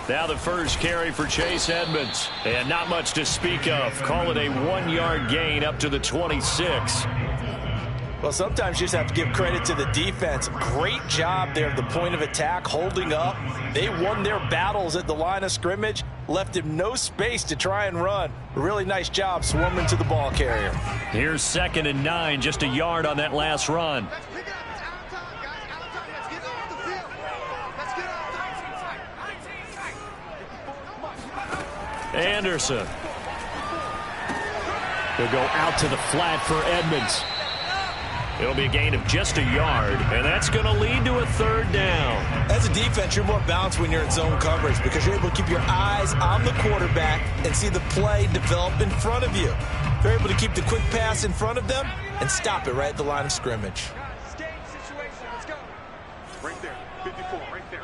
Now the first carry for Chase Edmonds. And not much to speak of. Call it a 1-yard gain up to the 26. Well, sometimes you just have to give credit to the defense. Great job there at the point of attack, holding up. They won their battles at the line of scrimmage, left him no space to try and run. Really nice job swarming to the ball carrier. Here's 2nd and 9, just a yard on that last run. Anderson. He'll go out to the flat for Edmonds. It'll be a gain of just a yard, and that's going to lead to a 3rd down. As a defense, you're more balanced when you're in zone coverage because you're able to keep your eyes on the quarterback and see the play develop in front of you. You're able to keep the quick pass in front of them and stop it right at the line of scrimmage. Let's go. Right there, 54, right there.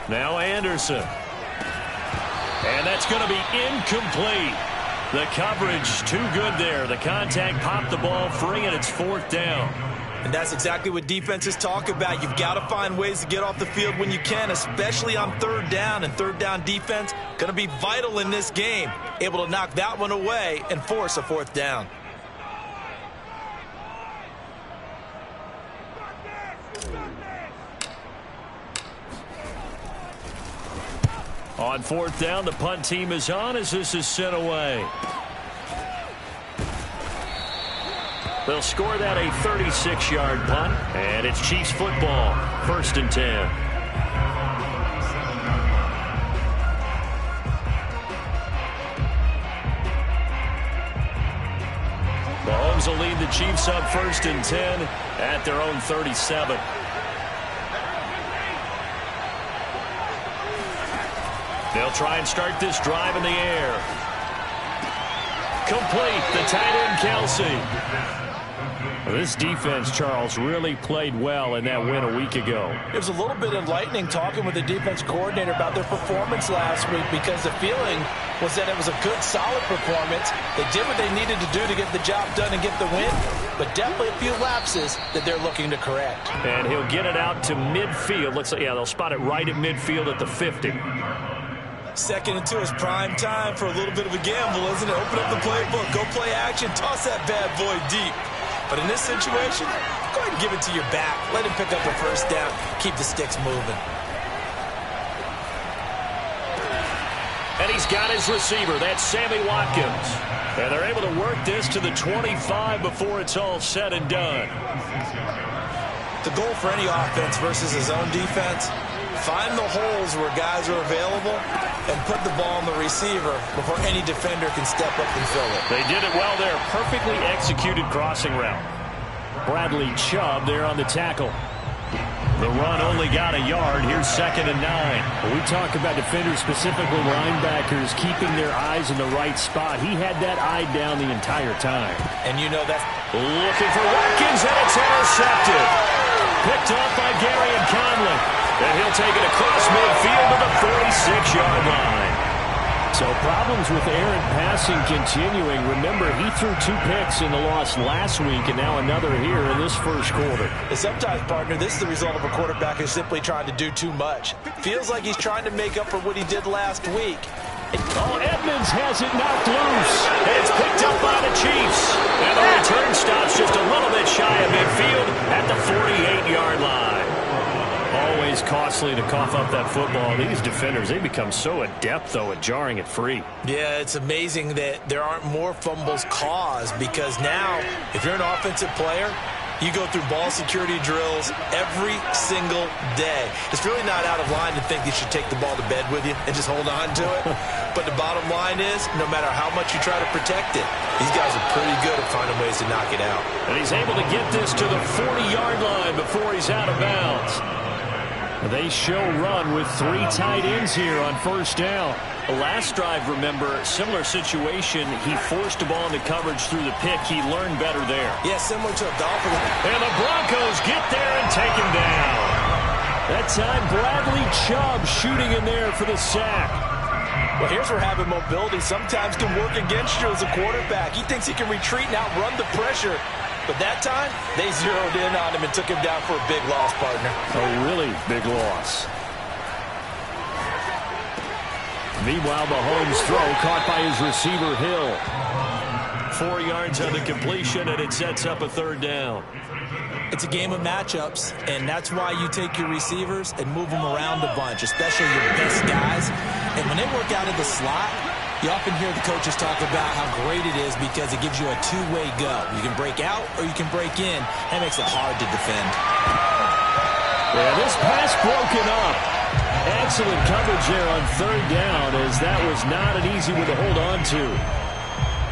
Now Anderson. And that's going to be incomplete. The coverage too good there. The contact popped the ball free, and it's 4th down. And that's exactly what defenses talk about. You've got to find ways to get off the field when you can, especially on 3rd down. And 3rd down defense going to be vital in this game. Able to knock that one away and force a 4th down. On 4th down, the punt team is on as this is sent away. They'll score that a 36-yard punt, and it's Chiefs football, 1st and 10. Mahomes will lead the Chiefs up 1st and 10 at their own 37. They'll try and start this drive in the air. Complete. The tight end, Kelsey. This defense, Charles, really played well in that win a week ago. It was a little bit enlightening talking with the defense coordinator about their performance last week because the feeling was that it was a good, solid performance. They did what they needed to do to get the job done and get the win, but definitely a few lapses that they're looking to correct. And he'll get it out to midfield. Looks like, yeah, they'll spot it right at midfield at the 50. 2nd and 2 is prime time for a little bit of a gamble, isn't it? Open up the playbook, go play action, toss that bad boy deep. But in this situation, go ahead and give it to your back. Let him pick up a 1st down. Keep the sticks moving. And he's got his receiver. That's Sammy Watkins. And they're able to work this to the 25 before it's all said and done. The goal for any offense versus his own defense, find the holes where guys are available and put the ball on the receiver before any defender can step up and fill it. They did it well there. Perfectly executed crossing route. Bradley Chubb there on the tackle. The run only got a yard. Here's 2nd and 9. When we talk about defenders, specifically linebackers, keeping their eyes in the right spot. He had that eye down the entire time. And you know that's looking for Watkins, and it's intercepted. Picked up by Gary and Conley. And he'll take it across midfield to the 46-yard line. So problems with errant passing continuing. Remember, he threw 2 picks in the loss last week and now another here in this first quarter. And sometimes, partner, this is the result of a quarterback who's simply trying to do too much. Feels like he's trying to make up for what he did last week. Oh, Edmonds has it knocked loose. It's picked up by the Chiefs. And the return stops just a little bit shy of midfield at the 48-yard line. Always costly to cough up that football. These defenders, they become so adept, though, at jarring it free. Yeah, it's amazing that there aren't more fumbles caused because now, if you're an offensive player, you go through ball security drills every single day. It's really not out of line to think you should take the ball to bed with you and just hold on to it. But the bottom line is, no matter how much you try to protect it, these guys are pretty good at finding ways to knock it out. And he's able to get this to the 40-yard line before he's out of bounds. They show run with 3 tight ends here on 1st down. The last drive, remember, similar situation. He forced the ball into coverage through the pick. He learned better there. Yeah, similar to a Dolphin. And the Broncos get there and take him down. That time, Bradley Chubb shooting in there for the sack. Well, here's where having mobility sometimes can work against you as a quarterback. He thinks he can retreat and outrun the pressure. But that time, they zeroed in on him and took him down for a big loss, partner. A really big loss. Meanwhile, Mahomes' throw caught by his receiver, Hill. 4 yards on the completion, and it sets up a third down. It's a game of matchups, and that's why you take your receivers and move them around a bunch, especially your best guys. And when they work out of the slot, you often hear the coaches talk about how great it is because it gives you a two-way go. You can break out or you can break in. That makes it hard to defend. Yeah, this pass broken up. Excellent coverage there on third down, as that was not an easy one to hold on to.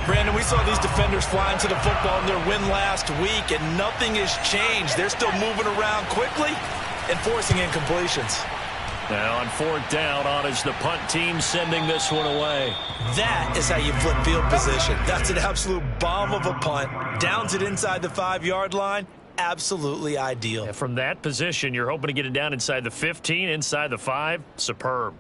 Brandon, we saw these defenders flying to the football in their win last week, and nothing has changed. They're still moving around quickly and forcing incompletions. Now on fourth down, on is the punt team sending this one away. That is how you flip field position. That's an absolute bomb of a punt. Downs it inside the 5-yard line. Absolutely ideal. Yeah, from that position, you're hoping to get it down inside the 15, inside the 5. Superb.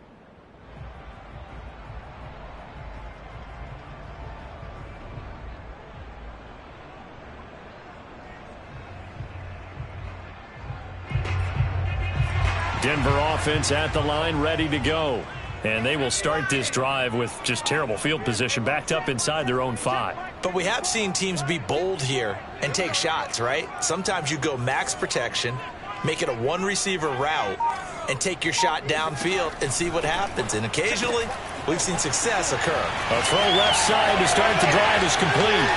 Denver offense at the line, ready to go. And they will start this drive with just terrible field position, backed up inside their own 5. But we have seen teams be bold here and take shots, right? Sometimes you go max protection, make it a one-receiver route, and take your shot downfield and see what happens. And occasionally, we've seen success occur. A throw left side to start the drive is complete.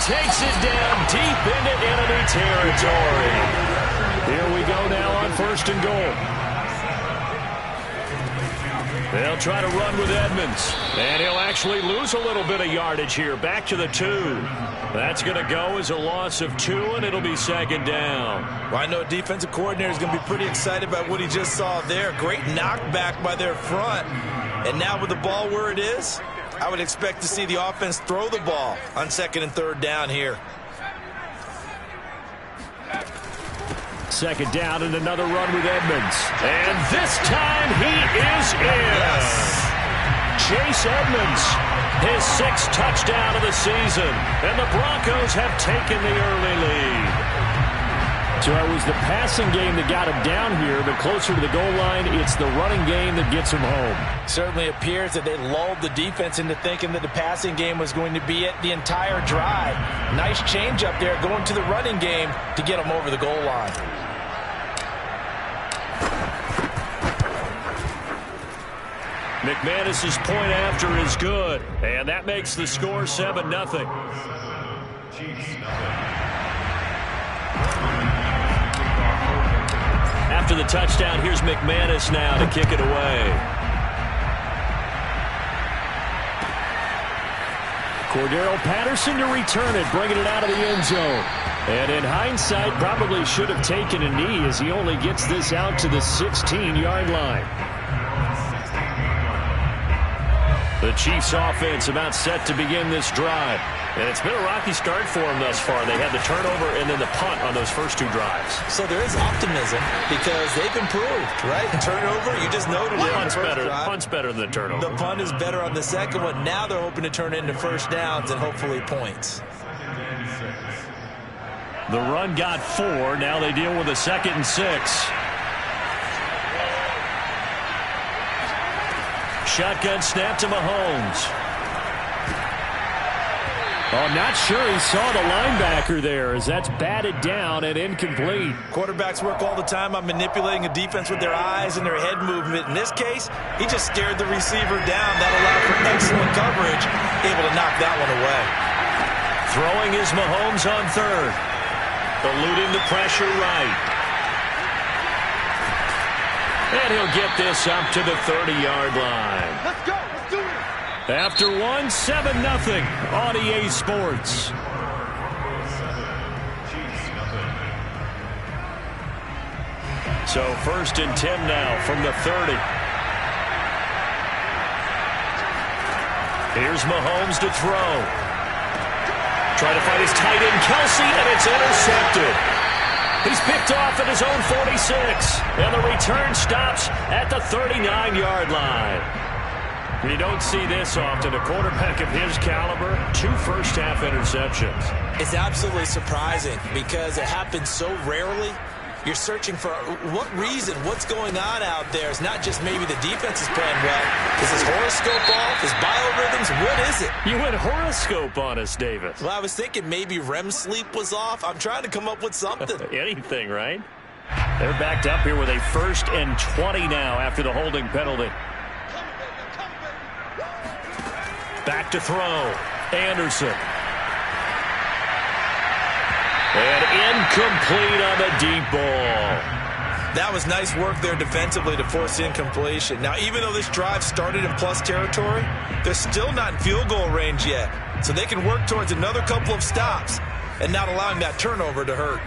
Takes it down deep into enemy territory. Here we go now on first and goal. They'll try to run with Edmonds. And he'll actually lose a little bit of yardage here. Back to the 2. That's going to go as a loss of 2, and it'll be second down. Well, I know a defensive coordinator is going to be pretty excited about what he just saw there. Great knockback by their front. And now with the ball where it is, I would expect to see the offense throw the ball on second and third down here. Second down and another run with Edmonds. And this time he is in. Yes. Chase Edmonds, his 6th touchdown of the season. And the Broncos have taken the early lead. So it was the passing game that got him down here, but closer to the goal line, it's the running game that gets him home. Certainly appears that they lulled the defense into thinking that the passing game was going to be it the entire drive. Nice change up there going to the running game to get them over the goal line. McManus's point after is good, and that makes the score 7-0. After the touchdown, here's McManus now to kick it away. Cordero Patterson to return it, bringing it out of the end zone. And in hindsight, probably should have taken a knee as he only gets this out to the 16-yard line. The Chiefs offense about set to begin this drive. And it's been a rocky start for them thus far. They had the turnover and then the punt on those first 2 drives. So there is optimism because they've improved, right? Turnover, you just noted it. Punt's better than the turnover. The punt is better on the second one. Now they're hoping to turn into first downs and hopefully points. The run got 4. Now they deal with a 2nd and 6. Shotgun snap to Mahomes. Oh, not sure he saw the linebacker there as that's batted down and incomplete. Quarterbacks work all the time on manipulating a defense with their eyes and their head movement. In this case, he just stared the receiver down. That allowed for excellent coverage, able to knock that one away. Throwing is Mahomes on third. Eluding the pressure right. And he'll get this up to the 30-yard line. Let's go. Let's do it. After 1, 7-0 on EA Sports. So 1st and 10 now from the 30. Here's Mahomes to throw. Trying to find his tight end, Kelsey, and it's intercepted. He's picked off at his own 46. And the return stops at the 39-yard line. You don't see this often. A quarterback of his caliber, 2 first-half interceptions. It's absolutely surprising because it happens so rarely. You're searching for what reason, what's going on out there. It's not just maybe the defense is playing well. Is his horoscope off? His biorhythms? What is it? You went horoscope on us, Davis. Well, I was thinking maybe REM sleep was off. I'm trying to come up with something. Anything, right? They're backed up here with a 1st and 20 now after the holding penalty. Back to throw. Anderson. And incomplete on the deep ball. That was nice work there defensively to force incompletion. Now, even though this drive started in plus territory, they're still not in field goal range yet. So they can work towards another couple of stops and not allowing that turnover to hurt.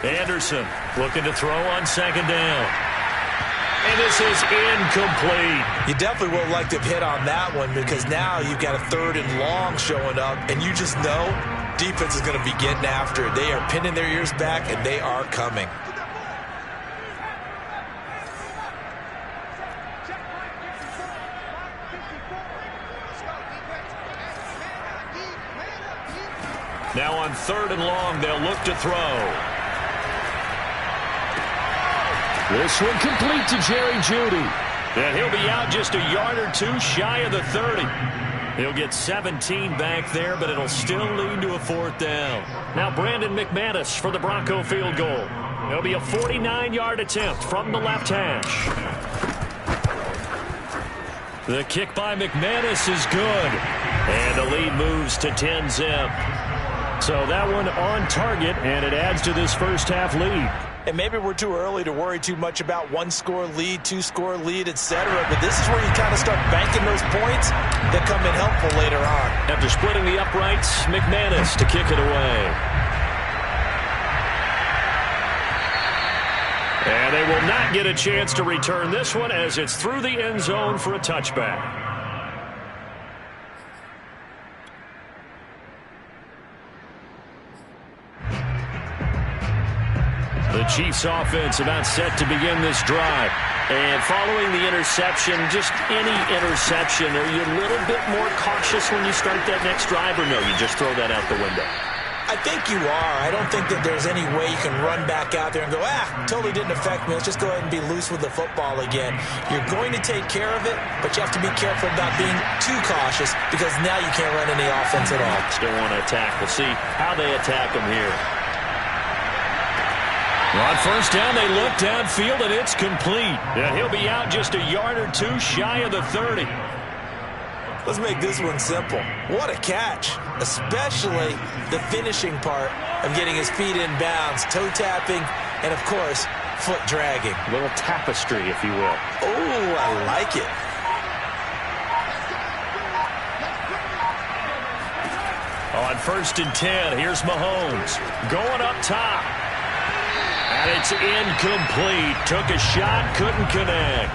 Anderson looking to throw on 2nd down. And this is incomplete. You definitely would like to have hit on that one because now you've got a 3rd and long showing up, and you just know defense is going to be getting after it. They are pinning their ears back, and they are coming. Now on 3rd and long, they'll look to throw. This one complete to Jerry Jeudy. And he'll be out just a yard or 2 shy of the 30. He'll get 17 back there, but it'll still lead to a 4th down. Now Brandon McManus for the Bronco field goal. It'll be a 49-yard attempt from the left hash. The kick by McManus is good. And the lead moves to 10-zip. So that one on target, and it adds to this first-half lead. And maybe we're too early to worry too much about 1-score lead, 2-score lead, etc. But this is where you kind of start banking those points that come in helpful later on. After splitting the uprights, McManus to kick it away. And they will not get a chance to return this one as it's through the end zone for a touchback. The Chiefs offense about set to begin this drive. And following the interception, just any interception, are you a little bit more cautious when you start that next drive, or no, you just throw that out the window? I think you are. I don't think that there's any way you can run back out there and go, totally didn't affect me. Let's just go ahead and be loose with the football again. You're going to take care of it, but you have to be careful about being too cautious because now you can't run any offense at all. Still want to attack. We'll see how they attack them here. On 1st down, they look downfield, and it's complete. And he'll be out just a yard or 2 shy of the 30. Let's make this one simple. What a catch, especially the finishing part of getting his feet in bounds, toe tapping, and, of course, foot dragging. A little tapestry, if you will. Oh, I like it. On 1st and 10, here's Mahomes going up top. And it's incomplete. Took a shot, couldn't connect.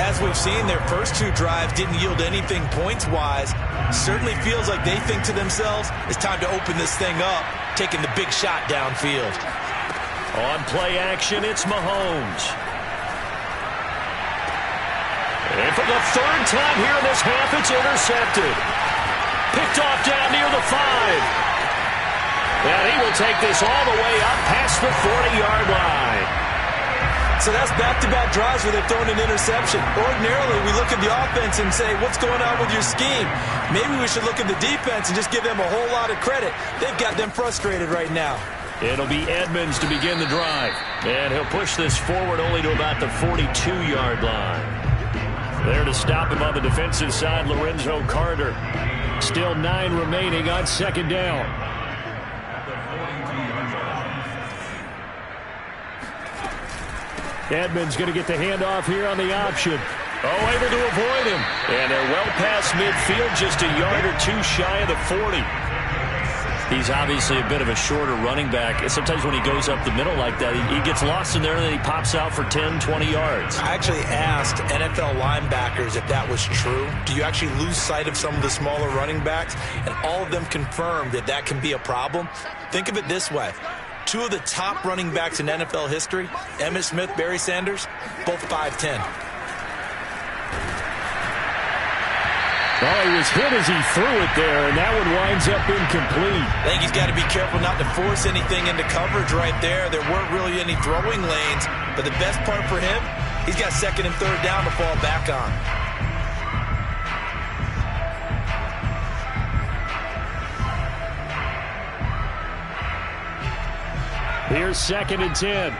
As we've seen, their first 2 drives didn't yield anything points-wise. Certainly feels like they think to themselves, it's time to open this thing up, taking the big shot downfield. On play action, it's Mahomes. And for the 3rd time here in this half, it's intercepted. Picked off down near the 5. And he will take this all the way up past the 40-yard line. So that's back-to-back drives where they've thrown an interception. Ordinarily, we look at the offense and say, what's going on with your scheme? Maybe we should look at the defense and just give them a whole lot of credit. They've got them frustrated right now. It'll be Edmonds to begin the drive. And he'll push this forward only to about the 42-yard line. There to stop him on the defensive side, Lorenzo Carter. Still 9 remaining on 2nd down. Edmonds going to get the handoff here on the option. Oh, able to avoid him. And they're well past midfield, just a yard or 2 shy of the 40. He's obviously a bit of a shorter running back. Sometimes when he goes up the middle like that, he gets lost in there and then he pops out for 10, 20 yards. I actually asked NFL linebackers if that was true. Do you actually lose sight of some of the smaller running backs? And all of them confirmed that that can be a problem. Think of it this way. Two of the top running backs in NFL history, Emmitt Smith, Barry Sanders, both 5'10". Well, he was hit as he threw it there, and that one winds up incomplete. I think he's got to be careful not to force anything into coverage right there. There weren't really any throwing lanes, but the best part for him, he's got second and third down to fall back on. Here's second and 10.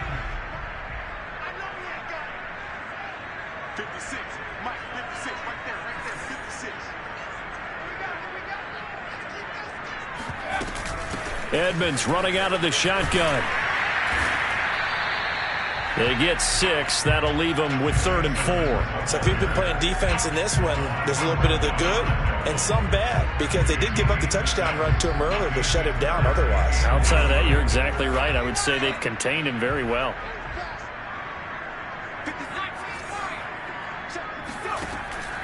56. Mike, 56. Right there, 56. Edmonds running out of the shotgun. They get 6. That'll leave them with 3rd and 4. So if you've been playing defense in this one, there's a little bit of the good and some bad, because they did give up the touchdown run to him earlier, but shut him down otherwise. Outside of that, you're exactly right. I would say they've contained him very well.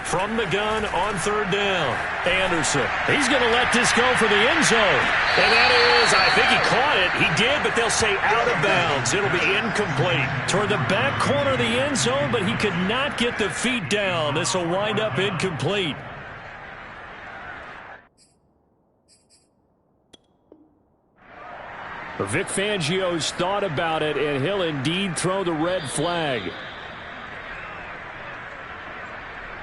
From the gun on 3rd down, Anderson. He's going to let this go for the end zone. And that is, I think he caught it. He did, but they'll say out of bounds. It'll be incomplete. Toward the back corner of the end zone, but he could not get the feet down. This will wind up incomplete. Vic Fangio's thought about it, and he'll indeed throw the red flag.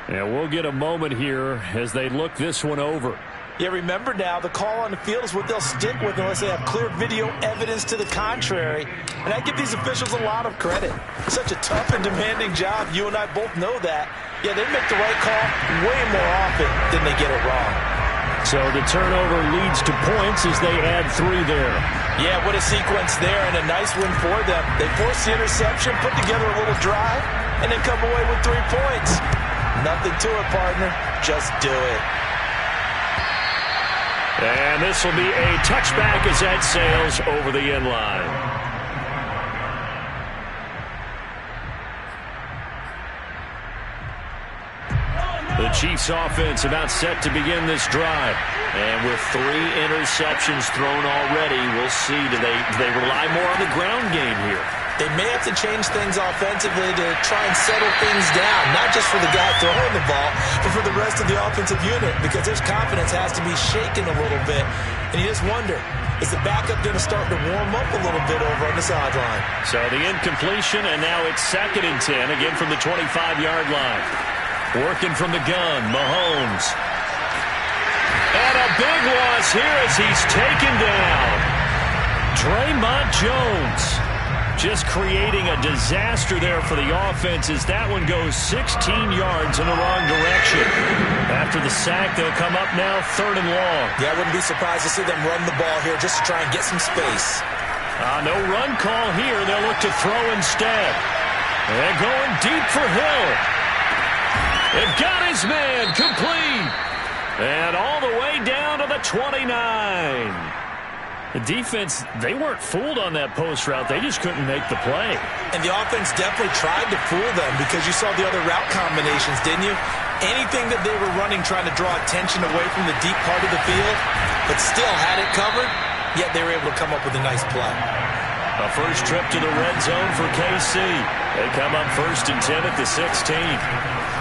And we'll get a moment here as they look this one over. Yeah, remember now, the call on the field is what they'll stick with unless they have clear video evidence to the contrary. And I give these officials a lot of credit. Such a tough and demanding job. You and I both know that. Yeah, they make the right call way more often than they get it wrong. So the turnover leads to points as they add 3 there. Yeah, what a sequence there, and a nice win for them. They force the interception, put together a little drive, and then come away with 3 points. Nothing to it, partner. Just do it. And this will be a touchback as that sails over the end line. The Chiefs offense about set to begin this drive. And with 3 interceptions thrown already, we'll see, do they rely more on the ground game here? They may have to change things offensively to try and settle things down, not just for the guy throwing the ball, but for the rest of the offensive unit, because their confidence has to be shaken a little bit. And you just wonder, is the backup going to start to warm up a little bit over on the sideline? So the incompletion, and now it's 2nd and 10, again from the 25-yard line. Working from the gun, Mahomes. And a big loss here as he's taken down. Draymond Jones just creating a disaster there for the offense as that one goes 16 yards in the wrong direction. After the sack, they'll come up now 3rd and long. Yeah, I wouldn't be surprised to see them run the ball here just to try and get some space. No run call here. They'll look to throw instead. They're going deep for Hill. They've got his man complete. And all the way down to the 29. The defense, they weren't fooled on that post route. They just couldn't make the play. And the offense definitely tried to fool them because you saw the other route combinations, didn't you? Anything that they were running trying to draw attention away from the deep part of the field, but still had it covered, yet they were able to come up with a nice play. A first trip to the red zone for KC. They come up 1st and 10 at the 16.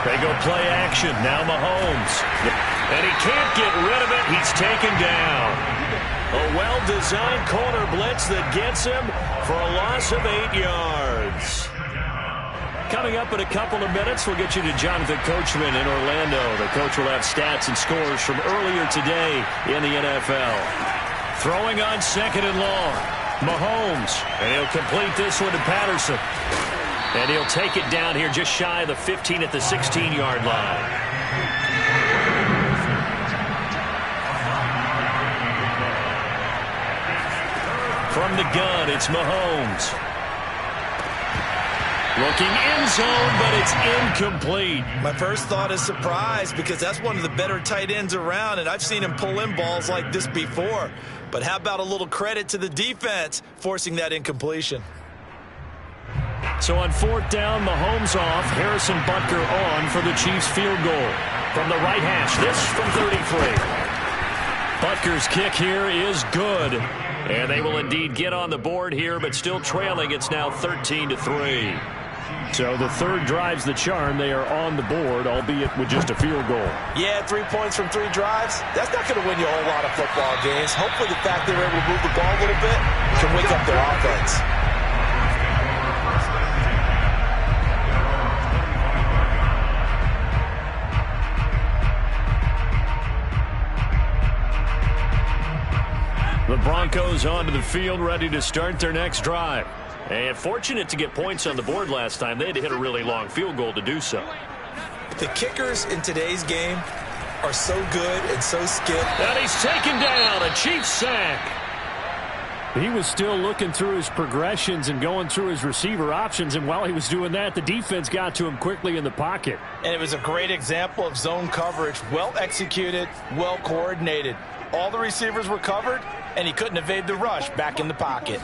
They go play action. Now Mahomes. And he can't get rid of it. He's taken down. A well-designed corner blitz that gets him for a loss of 8 yards. Coming up in a couple of minutes, we'll get you to Jonathan Coachman in Orlando. The coach will have stats and scores from earlier today in the NFL. Throwing on 2nd and long. Mahomes. And he'll complete this one to Patterson. And he'll take it down here just shy of the 15 at the 16-yard line. From the gun, it's Mahomes. Looking end zone, but it's incomplete. My first thought is surprise because that's one of the better tight ends around, and I've seen him pull in balls like this before. But how about a little credit to the defense forcing that incompletion? So on 4th down, Mahomes off. Harrison Butker on for the Chiefs field goal. From the right hash, this from 33. Butker's kick here is good. And they will indeed get on the board here, but still trailing. It's now 13-3. So the third drive's the charm. They are on the board, albeit with just a field goal. Yeah, 3 points from 3 drives. That's not going to win you a whole lot of football games. Hopefully the fact they were able to move the ball a little bit can wake up their offense. The Broncos onto the field, ready to start their next drive. And fortunate to get points on the board last time. They had to hit a really long field goal to do so. The kickers in today's game are so good and so skilled. And he's taken down. A Cheifs sack. He was still looking through his progressions and going through his receiver options. And while he was doing that, the defense got to him quickly in the pocket. And it was a great example of zone coverage. Well executed, well coordinated. All the receivers were covered, and he couldn't evade the rush back in the pocket.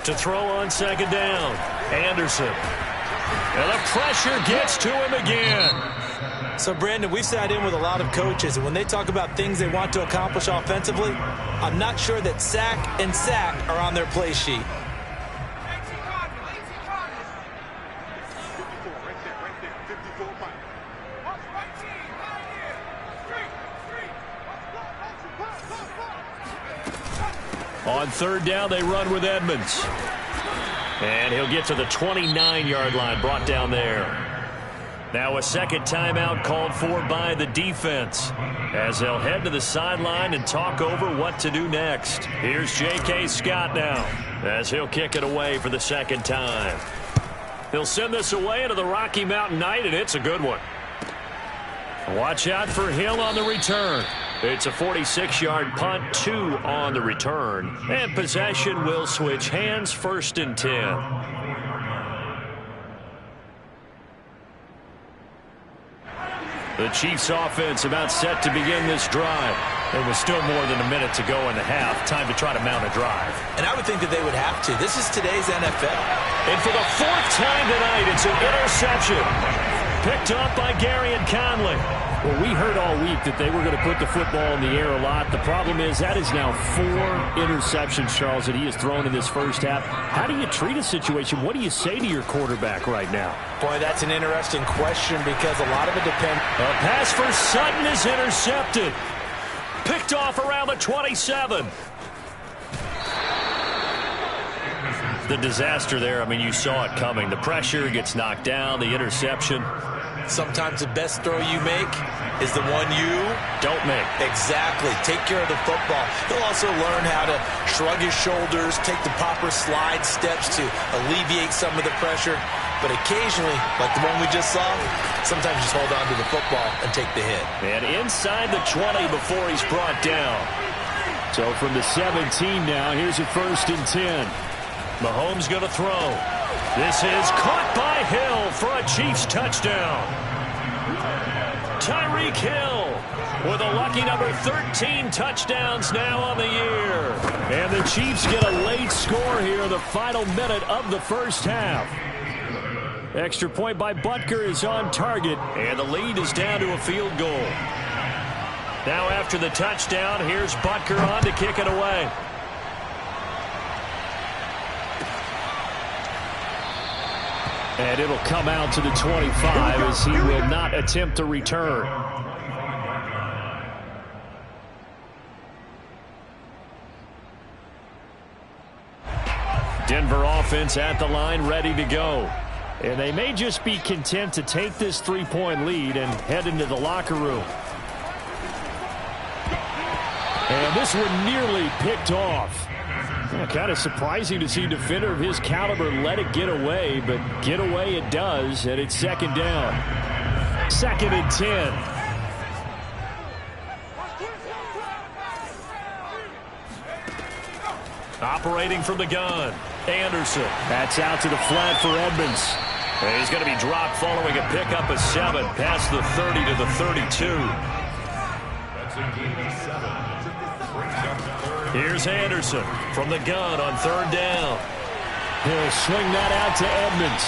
To throw on 2nd down, Anderson. And the pressure gets to him again. So, Brandon, we've sat in with a lot of coaches, and when they talk about things they want to accomplish offensively, I'm not sure that sack and sack are on their play sheet. On 3rd down, they run with Edmonds. And he'll get to the 29-yard line, brought down there. Now a second timeout called for by the defense as they'll head to the sideline and talk over what to do next. Here's J.K. Scott now as he'll kick it away for the second time. He'll send this away into the Rocky Mountain night, and it's a good one. Watch out for Hill on the return. It's a 46-yard punt, 2 on the return. And possession will switch hands, 1st and 10. The Chiefs offense about set to begin this drive. There was still more than a minute to go in the half. Time to try to mount a drive. And I would think that they would have to. This is today's NFL. And for the 4th time tonight, it's an interception. Picked up by Gary and Conley. Well, we heard all week that they were going to put the football in the air a lot. The problem is that is now 4 interceptions, Charles, that he has thrown in this first half. How do you treat a situation? What do you say to your quarterback right now? Boy, that's an interesting question because a lot of it depends. A pass for Sutton is intercepted. Picked off around the 27. The disaster there, I mean, you saw it coming. The pressure gets knocked down, the interception. Sometimes the best throw you make is the one you don't make. Exactly. Take care of the football. He'll also learn how to shrug his shoulders, take the proper slide steps to alleviate some of the pressure. But occasionally, like the one we just saw, sometimes just hold on to the football and take the hit. And inside the 20 before he's brought down. So from the 17 now, here's a 1st and 10. Mahomes going to throw. This is caught by Hill for a Chiefs touchdown. Tyreek Hill with a lucky number 13 touchdowns now on the year. And the Chiefs get a late score here in the final minute of the first half. Extra point by Butker is on target, and the lead is down to a field goal. Now after the touchdown, here's Butker on to kick it away. And it'll come out to the 25 as he will not attempt to return. Denver offense at the line, ready to go. And they may just be content to take this 3-point lead and head into the locker room. And this one nearly picked off. Kind of surprising to see a defender of his caliber let it get away, but get away it does, and it's 2nd down. 2nd and 10. Operating from the gun. Anderson. That's out to the flat for Edmonds. And he's going to be dropped following a pickup of 7 past the 30 to the 32. Here's Anderson from the gun on 3rd down. He'll swing that out to Edmonds.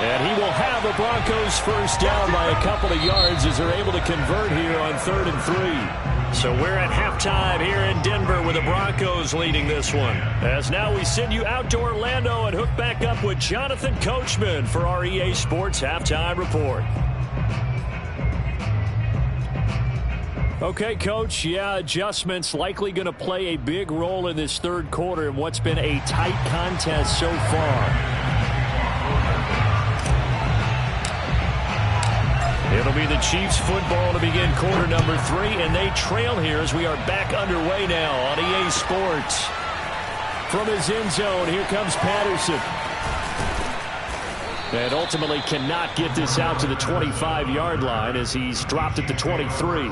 And he will have the Broncos first down by a couple of yards as they're able to convert here on 3rd and 3. So we're at halftime here in Denver with the Broncos leading this one. As now we send you out to Orlando and hook back up with Jonathan Coachman for our EA Sports Halftime Report. Okay, Coach, adjustments likely going to play a big role in this 3rd quarter in what's been a tight contest so far. It'll be the Chiefs football to begin quarter number 3, and they trail here as we are back underway now on EA Sports. From his end zone, here comes Patterson. And ultimately cannot get this out to the 25-yard line as he's dropped at the 23.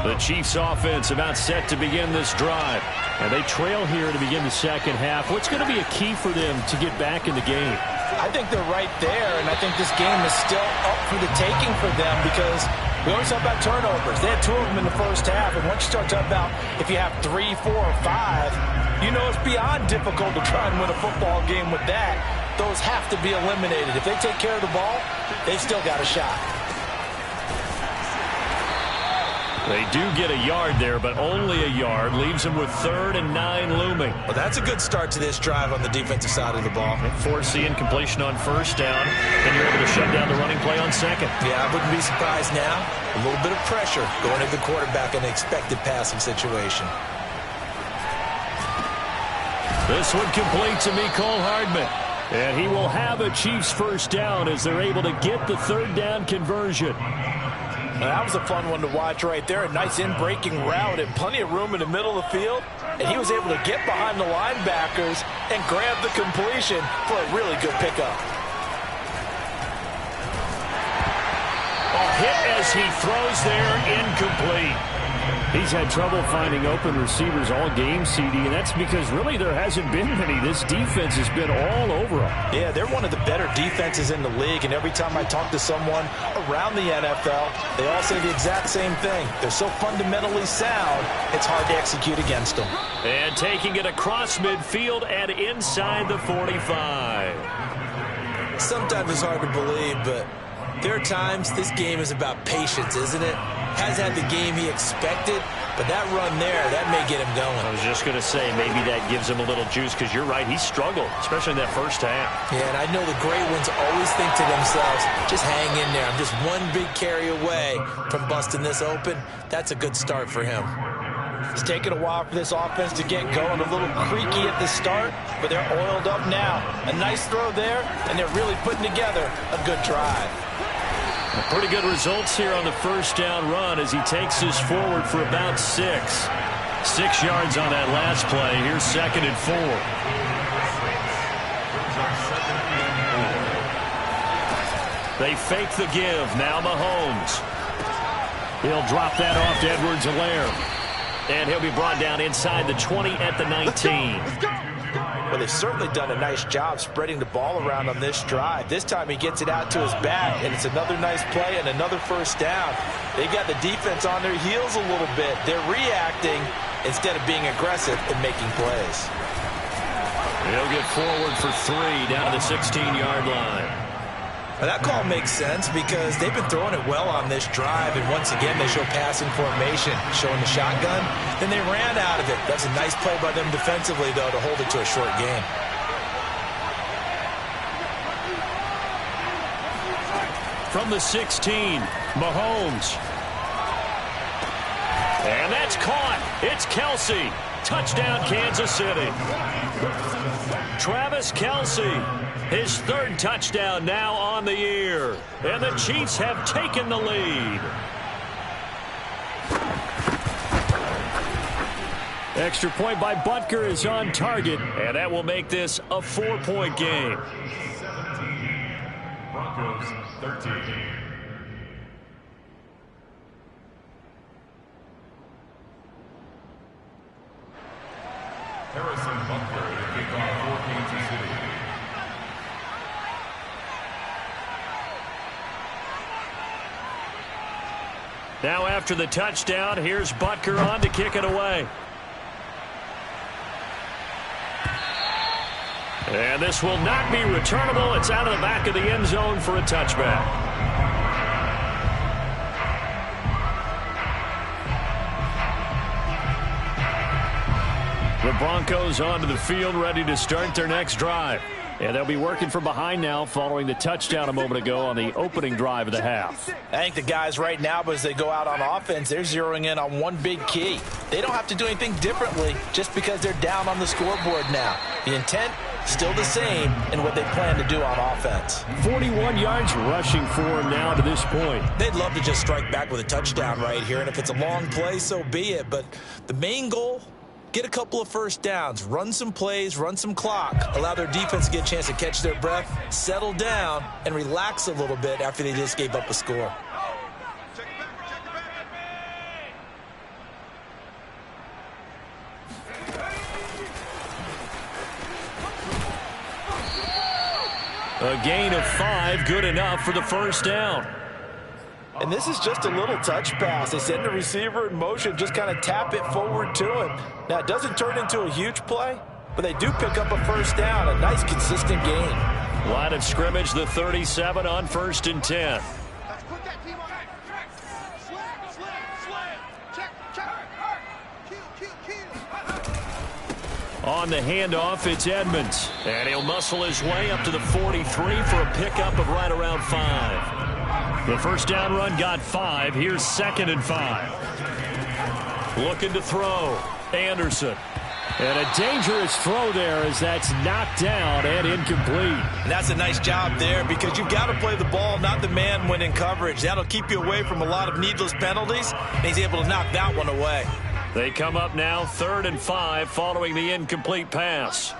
The Chiefs offense about set to begin this drive. And they trail here to begin the second half. What's going to be a key for them to get back in the game? I think they're right there, and I think this game is still up for the taking for them because we always talk about turnovers. They had 2 of them in the first half, and once you start talking about if you have 3, 4, or 5, you know it's beyond difficult to try and win a football game with that. Those have to be eliminated. If they take care of the ball, they've still got a shot. They do get a yard there, but only a yard. Leaves them with 3rd and 9 looming. Well, that's a good start to this drive on the defensive side of the ball. Force the incompletion on 1st down, and you're able to shut down the running play on 2nd. Yeah, I wouldn't be surprised now. A little bit of pressure going at the quarterback in an expected passing situation. This one complete to Mecole Hardman. And he will have a Chiefs first down as they're able to get the 3rd down conversion. Now, that was a fun one to watch right there. A nice in-breaking route and plenty of room in the middle of the field. And he was able to get behind the linebackers and grab the completion for a really good pickup. A hit as he throws there, incomplete. He's had trouble finding open receivers all game, CD, and that's because really there hasn't been many. This defense has been all over them. Yeah, they're one of the better defenses in the league, and every time I talk to someone around the NFL, they all say the exact same thing. They're so fundamentally sound, it's hard to execute against them. And taking it across midfield and inside the 45. Sometimes it's hard to believe, but there are times this game is about patience, isn't it? Has had the game he expected, but that run there, that may get him going. I was just going to say, maybe that gives him a little juice, because you're right, he struggled, especially in that first half. Yeah, and I know the great ones always think to themselves, just hang in there. I'm just one big carry away from busting this open. That's a good start for him. It's taken a while for this offense to get going. A little creaky at the start, but they're oiled up now. A nice throw there, and they're really putting together a good drive. Pretty good results here on the first down run as he takes this forward for about 6. 6 yards on that last play. Here's 2nd and 4. They fake the give. Now Mahomes. He'll drop that off to Edwards-Helaire. And he'll be brought down inside the 20 at the 19. Well, they've certainly done a nice job spreading the ball around on this drive. This time he gets it out to his back, and it's another nice play and another first down. They got the defense on their heels a little bit. They're reacting instead of being aggressive and making plays. He'll get forward for 3 down to the 16-yard line. Well, that call makes sense because they've been throwing it well on this drive, and once again they show passing formation, showing the shotgun. Then they ran out of it. That's a nice play by them defensively, though, to hold it to a short gain. From the 16, Mahomes. And that's caught. It's Kelsey. Touchdown, Kansas City. Travis Kelsey, his 3rd touchdown now on the year. And the Chiefs have taken the lead. Extra point by Butker is on target, and that will make this a 4-point game. 17, Broncos 13. Now after the touchdown, here's Butker on to kick it away. And this will not be returnable. It's out of the back of the end zone for a touchback. The Broncos onto the field, ready to start their next drive. And they'll be working from behind now following the touchdown a moment ago on the opening drive of the half. I think the guys right now, as they go out on offense, they're zeroing in on one big key. They don't have to do anything differently just because they're down on the scoreboard now. The intent, still the same in what they plan to do on offense. 41 yards rushing for him now to this point. They'd love to just strike back with a touchdown right here, and if it's a long play, so be it. But the main goal, get a couple of first downs, run some plays, run some clock, allow their defense to get a chance to catch their breath, settle down, and relax a little bit after they just gave up a score. A gain of 5, good enough for the first down. And this is just a little touch pass. They send the receiver in motion, just kind of tap it forward to him. Now, it doesn't turn into a huge play, but they do pick up a first down, a nice, consistent gain. Line of scrimmage, the 37 on 1st and 10. Let's put that team on that. Slam. Check. On the handoff, it's Edmonds. And he'll muscle his way up to the 43 for a pickup of right around 5. The first down run got 5. Here's 2nd and 5. Looking to throw. Anderson. And a dangerous throw there as that's knocked down and incomplete. And that's a nice job there because you've got to play the ball, not the man when in coverage. That'll keep you away from a lot of needless penalties. And he's able to knock that one away. They come up now 3rd and 5 following the incomplete pass.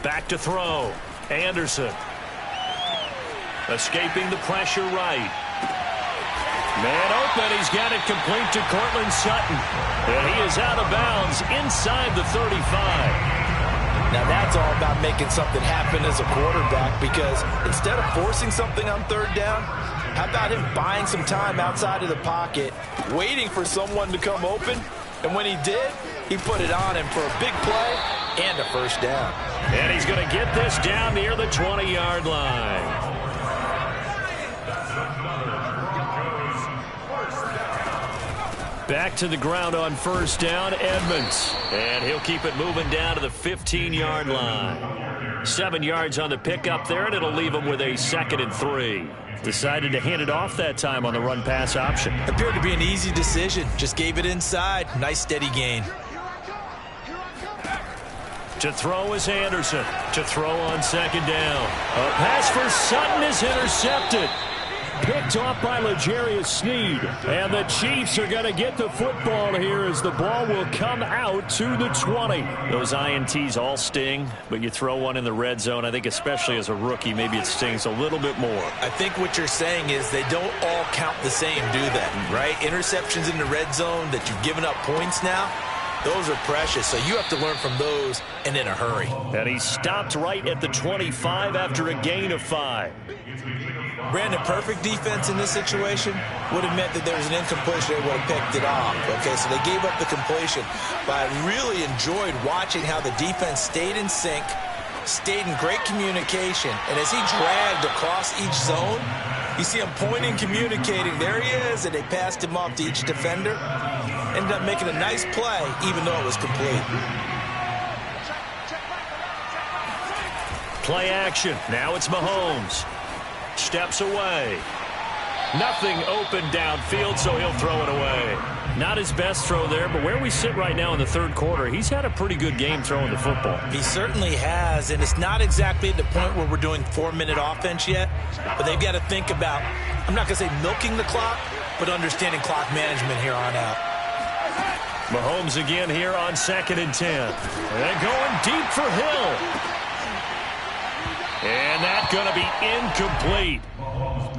Back to throw. Anderson. Escaping the pressure right. Man open. He's got it complete to Cortland Sutton. And he is out of bounds inside the 35. Now that's all about making something happen as a quarterback because instead of forcing something on 3rd down, how about him buying some time outside of the pocket, waiting for someone to come open, and when he did, he put it on him for a big play and a first down. And he's going to get this down near the 20-yard line. Back to the ground on 1st down, Edmonds. And he'll keep it moving down to the 15-yard line. 7 yards on the pickup there, and it'll leave him with a 2nd and 3. Decided to hand it off that time on the run-pass option. Appeared to be an easy decision. Just gave it inside. Nice steady gain. To throw is Anderson. To throw on 2nd down. A pass for Sutton is intercepted. Picked off by L'Jarius Sneed. And the Chiefs are going to get the football here as the ball will come out to the 20. Those INTs all sting, but you throw one in the red zone, I think especially as a rookie, maybe it stings a little bit more. I think what you're saying is they don't all count the same, do they? Right? Interceptions in the red zone that you've given up points now, those are precious, so you have to learn from those and in a hurry. And he stopped right at the 25 after a gain of 5. Brandon, perfect defense in this situation would have meant that there was an incompletion. They would have picked it off. Okay, so they gave up the completion. But I really enjoyed watching how the defense stayed in sync, stayed in great communication. And as he dragged across each zone, you see him pointing, communicating. There he is, and they passed him off to each defender. Ended up making a nice play, even though it was complete. Play action. Now it's Mahomes. Steps away. Nothing open downfield, so he'll throw it away. Not his best throw there, but where we sit right now in the 3rd quarter, he's had a pretty good game throwing the football. He certainly has, and it's not exactly at the point where we're doing 4-minute offense yet, but they've got to think about, I'm not going to say milking the clock, but understanding clock management here on out. Mahomes again here on 2nd and 10. And going deep for Hill. And that's going to be incomplete.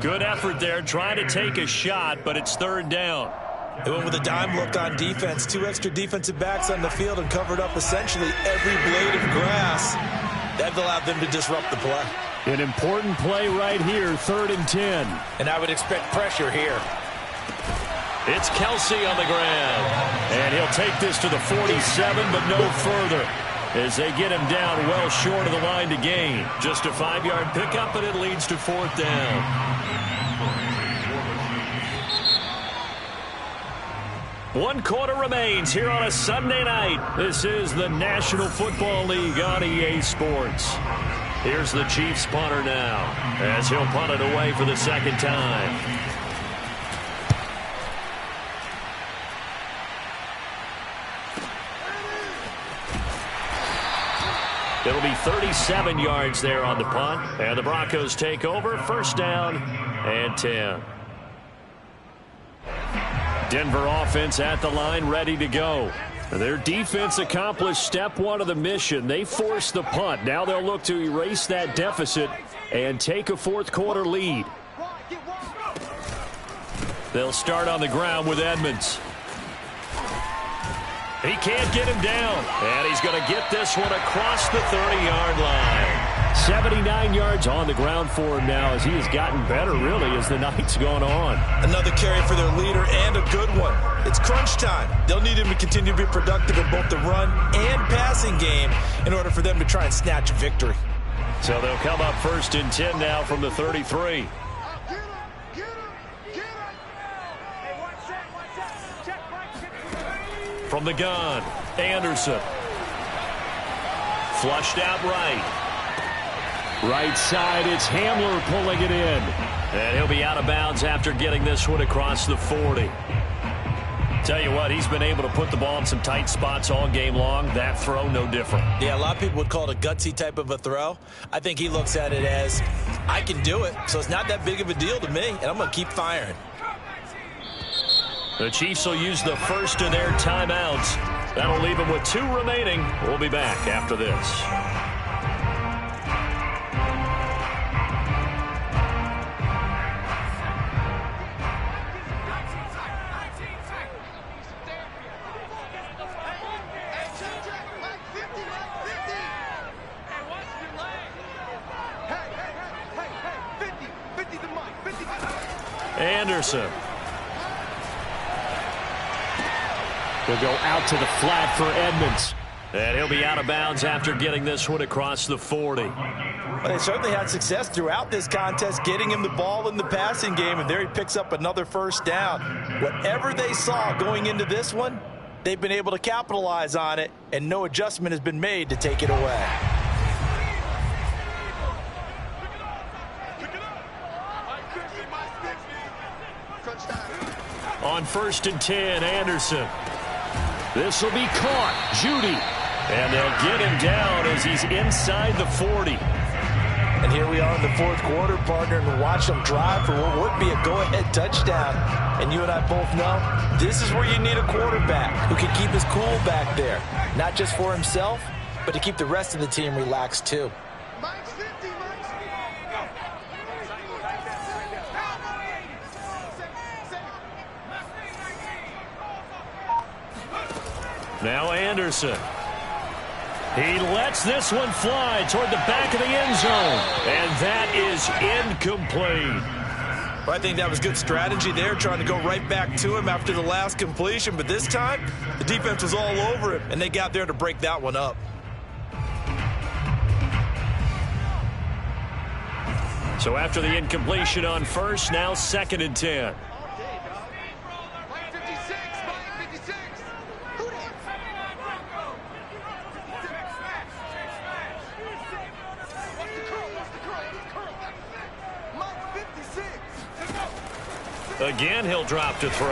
Good effort there trying to take a shot, but it's 3rd down. They went with a dime look on defense. 2 extra defensive backs on the field and covered up essentially every blade of grass. That allowed them to disrupt the play. An important play right here, 3rd and 10. And I would expect pressure here. It's Kelsey on the ground. And he'll take this to the 47, but no further, as they get him down well short of the line to gain. Just a 5-yard pickup, and it leads to 4th down. One quarter remains here on a Sunday night. This is the National Football League on EA Sports. Here's the Chiefs punter now, as he'll punt it away for the 2nd time. It'll be 37 yards there on the punt, and the Broncos take over. 1st down and 10. Denver offense at the line, ready to go. Their defense accomplished step 1 of the mission. They forced the punt. Now they'll look to erase that deficit and take a 4th quarter lead. They'll start on the ground with Edmonds. He can't get him down, and he's going to get this one across the 30-yard line. 79 yards on the ground for him now, as he has gotten better, really, as the night's gone on. Another carry for their leader, and a good one. It's crunch time. They'll need him to continue to be productive in both the run and passing game in order for them to try and snatch a victory. So they'll come up 1st and 10 now from the 33. From the gun, Anderson. Flushed out right. Right side, it's Hamler pulling it in. And he'll be out of bounds after getting this one across the 40. Tell you what, he's been able to put the ball in some tight spots all game long. That throw, no different. Yeah, a lot of people would call it a gutsy type of a throw. I think he looks at it as, I can do it, so it's not that big of a deal to me, and I'm going to keep firing. The Chiefs will use the first of their timeouts. That'll leave them with 2 remaining. We'll be back after this. Anderson. Will go out to the flat for Edmonds. And he'll be out of bounds after getting this one across the 40. Well, they certainly had success throughout this contest, getting him the ball in the passing game, and there he picks up another 1st down. Whatever they saw going into this one, they've been able to capitalize on it, and no adjustment has been made to take it away. On 1st and 10, Anderson. This will be caught. Judy. And they'll get him down as he's inside the 40. And here we are in the 4th quarter, partner, and watch them drive for what would be a go-ahead touchdown. And you and I both know this is where you need a quarterback who can keep his cool back there. Not just for himself, but to keep the rest of the team relaxed too. Now Anderson. He lets this one fly toward the back of the end zone. And that is incomplete. Well, I think that was good strategy there, trying to go right back to him after the last completion. But this time, the defense was all over him, and they got there to break that one up. So after the incompletion on 1st, now 2nd and 10. Again, he'll drop to throw.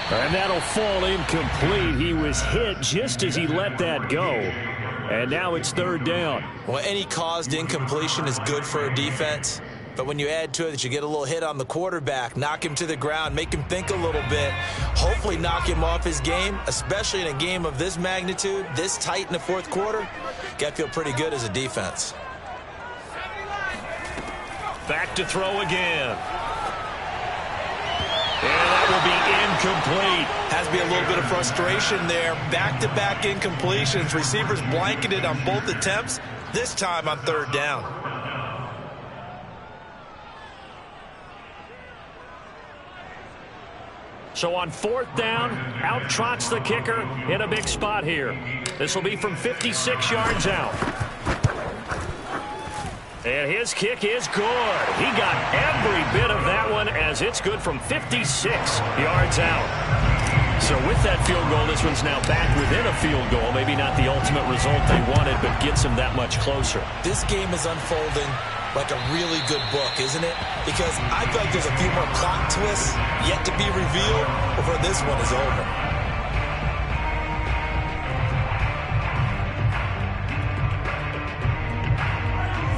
And that'll fall incomplete. He was hit just as he let that go. And now it's 3rd down. Well, any caused incompletion is good for a defense. But when you add to it that you get a little hit on the quarterback, knock him to the ground, make him think a little bit, hopefully knock him off his game, especially in a game of this magnitude, this tight in the fourth quarter, got to feel pretty good as a defense. Back to throw again. And that will be incomplete. Has to be a little bit of frustration there. Back-to-back incompletions. Receivers blanketed on both attempts, this time on third down. So on fourth down, out trots the kicker in a big spot here. This will be from 56 yards out. And his kick is good. He got every bit of that one as it's good from 56 yards out. So with that field goal, this one's now back within a field goal. Maybe not the ultimate result they wanted, but gets them that much closer. This game is unfolding like a really good book, isn't it? Because I feel like there's a few more plot twists yet to be revealed before this one is over.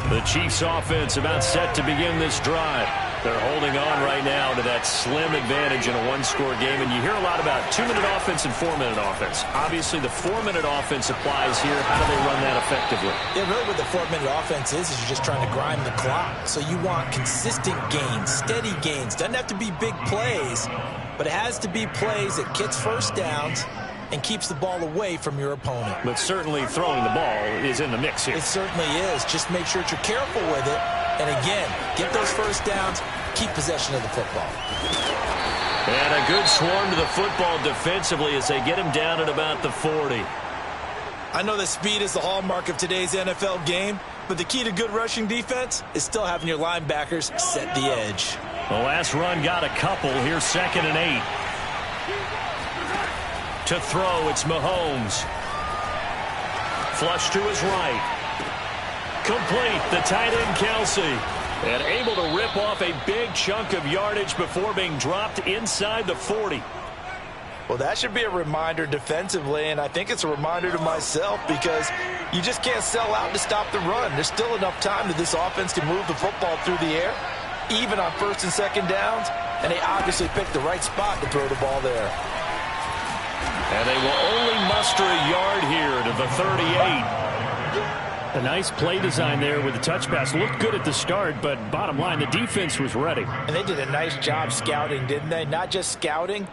The Chiefs offense about set to begin this drive. They're holding on right now to that slim advantage in a one-score game. And you hear a lot about 2-minute offense and 4-minute offense. Obviously, the 4-minute offense applies here. How do they run that effectively? Yeah, really what the 4-minute offense is you're just trying to grind the clock. So you want consistent gains, steady gains. Doesn't have to be big plays, but it has to be plays that gets first downs and keeps the ball away from your opponent. But certainly throwing the ball is in the mix here. It certainly is. Just make sure that you're careful with it. And again, get those first downs, keep possession of the football. And a good swarm to the football defensively as they get him down at about the 40. I know that speed is the hallmark of today's NFL game, but the key to good rushing defense is still having your linebackers set the edge. The last run got a couple. Here's 2nd and 8. To throw, it's Mahomes. Flush to his right. Complete, the tight end Kelsey. And able to rip off a big chunk of yardage before being dropped inside the 40. Well, that should be a reminder defensively, and I think it's a reminder to myself because you just can't sell out to stop the run. There's still enough time that this offense can move the football through the air, even on 1st and 2nd downs, and they obviously picked the right spot to throw the ball there. And they will only muster a yard here to the 38. A nice play design there with the touch pass. Looked good at the start, but bottom line, the defense was ready. And they did a nice job scouting, didn't they? Not just scouting,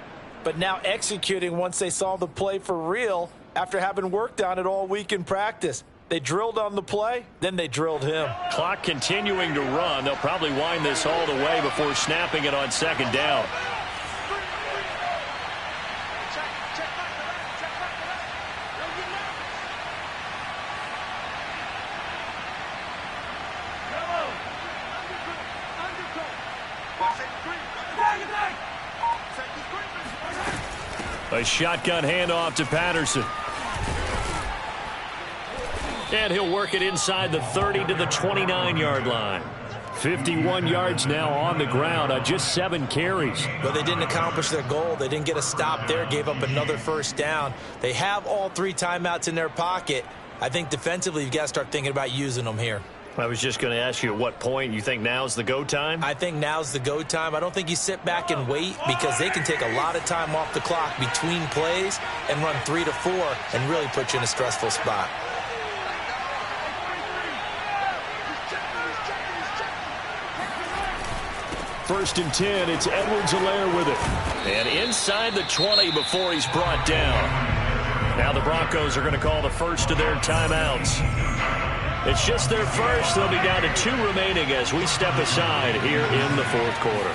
but now executing once they saw the play for real after having worked on it all week in practice. They drilled on the play, then they drilled him. Clock continuing to run. They'll probably wind this all the way before snapping it on 2nd down. A shotgun handoff to Patterson. And he'll work it inside the 30 to the 29-yard line. 51 yards now on the ground on just 7 carries. But they didn't accomplish their goal. They didn't get a stop there, gave up another first down. They have all 3 timeouts in their pocket. I think defensively you've got to start thinking about using them here. I was just going to ask you at what point you think now's the go time? I think now's the go time. I don't think you sit back and wait because they can take a lot of time off the clock between plays and run 3 to 4 and really put you in a stressful spot. First and 10, it's Edwards-Helaire with it. And inside the 20 before he's brought down. Now the Broncos are going to call the first of their timeouts. It's just their first. They'll be down to 2 remaining as we step aside here in the 4th quarter.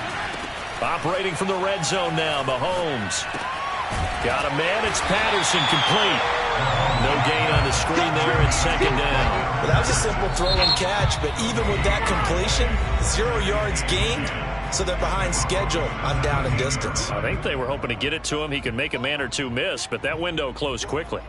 Operating from the red zone now, Mahomes. Got a man, it's Patterson, complete. No gain on the screen there, it's 2nd down. Well, that was a simple throw and catch, but even with that completion, 0 yards gained, so they're behind schedule on down and distance. I think they were hoping to get it to him. He could make a man or 2 miss, but that window closed quickly.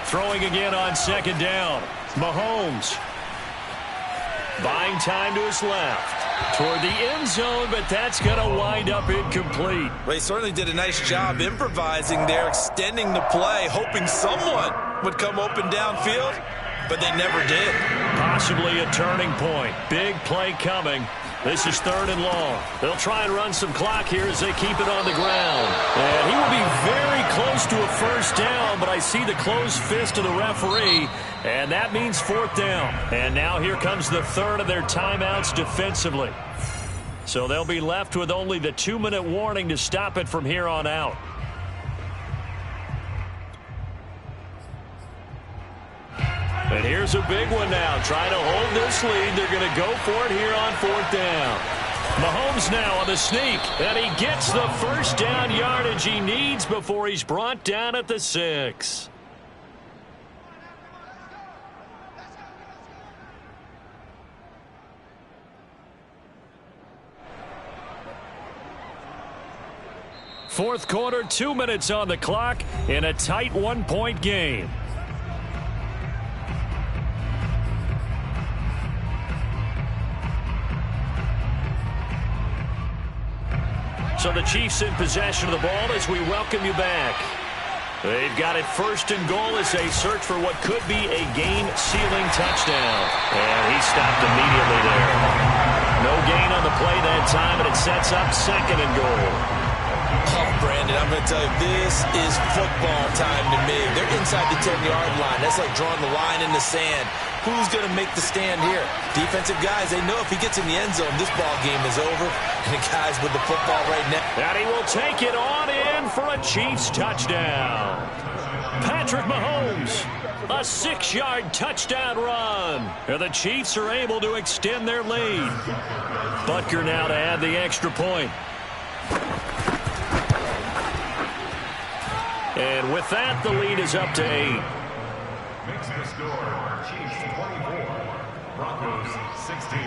Throwing again on 2nd down. Mahomes. Buying time to his left. Toward the end zone, but that's going to wind up incomplete. Well, he certainly did a nice job improvising there, extending the play, hoping someone would come open downfield, but they never did. Possibly a turning point. Big play coming. This is 3rd and long. They'll try and run some clock here as they keep it on the ground. And he will be very close to a first down, but I see the closed fist of the referee, and that means 4th down. And now here comes the 3rd of their timeouts defensively. So they'll be left with only the 2-minute warning to stop it from here on out. And here's a big one now. Trying to hold this lead. They're going to go for it here on 4th down. Mahomes now on the sneak. And he gets the first down yardage he needs before he's brought down at the 6. Fourth quarter, 2 minutes on the clock in a tight 1-point game. So the Chiefs in possession of the ball as we welcome you back. They've got it 1st and goal as they search for what could be a game-sealing touchdown. And he stopped immediately there. No gain on the play that time, and it sets up 2nd and goal. Oh, Brandon, I'm going to tell you, this is football time to me. They're inside the 10-yard line. That's like drawing the line in the sand. Who's going to make the stand here? Defensive guys, they know if he gets in the end zone, this ball game is over. And the guys with the football right now. And he will take it on in for a Chiefs touchdown. Patrick Mahomes, a 6-yard touchdown run. And the Chiefs are able to extend their lead. Butker now to add the extra point. And with that, the lead is up to 8. Makes the score, Chiefs 24, Broncos 16.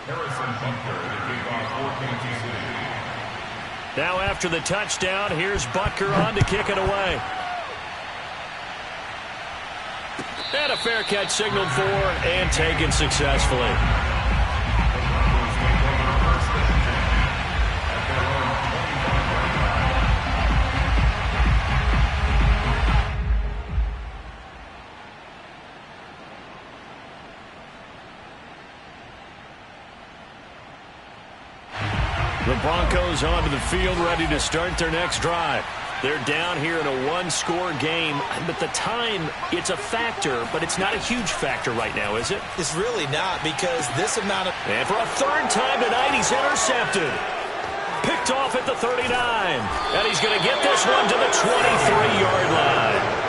Harrison Butker, the kickoff for Kansas City. Now after the touchdown, here's Butker on to kick it away. And a fair catch signaled for and taken successfully. The Broncos onto the field, ready to start their next drive. They're down here in a one-score game, but the time, it's a factor, but it's not a huge factor right now, is it? It's really not, because this amount of... And for a 3rd time tonight, he's intercepted. Picked off at the 39. And he's going to get this one to the 23-yard line.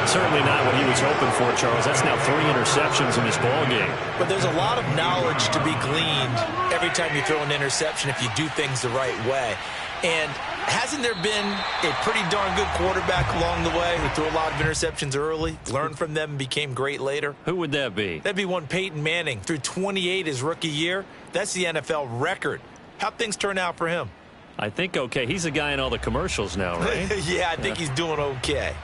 Certainly not what he was hoping for, Charles. That's now 3 interceptions in this ball game. But there's a lot of knowledge to be gleaned every time you throw an interception if you do things the right way. And hasn't there been a pretty darn good quarterback along the way who threw a lot of interceptions early, learned from them, and became great later? Who would that be? That'd be one Peyton Manning. Threw 28 his rookie year. That's the NFL record. How'd things turn out for him? I think okay. He's the guy in all the commercials now, right? Yeah, I think he's doing okay.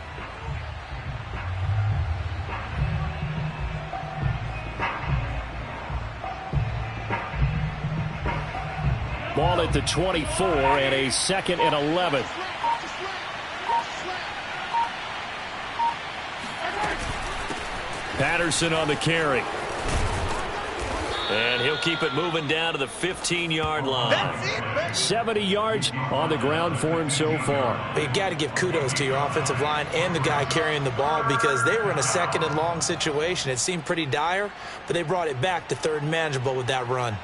Ball at the 24 and a 2nd and 11. Patterson on the carry. And he'll keep it moving down to the 15-yard line. 70 yards on the ground for him so far. But you got to give kudos to your offensive line and the guy carrying the ball, because they were in a 2nd and long situation. It seemed pretty dire, but they brought it back to 3rd and manageable with that run.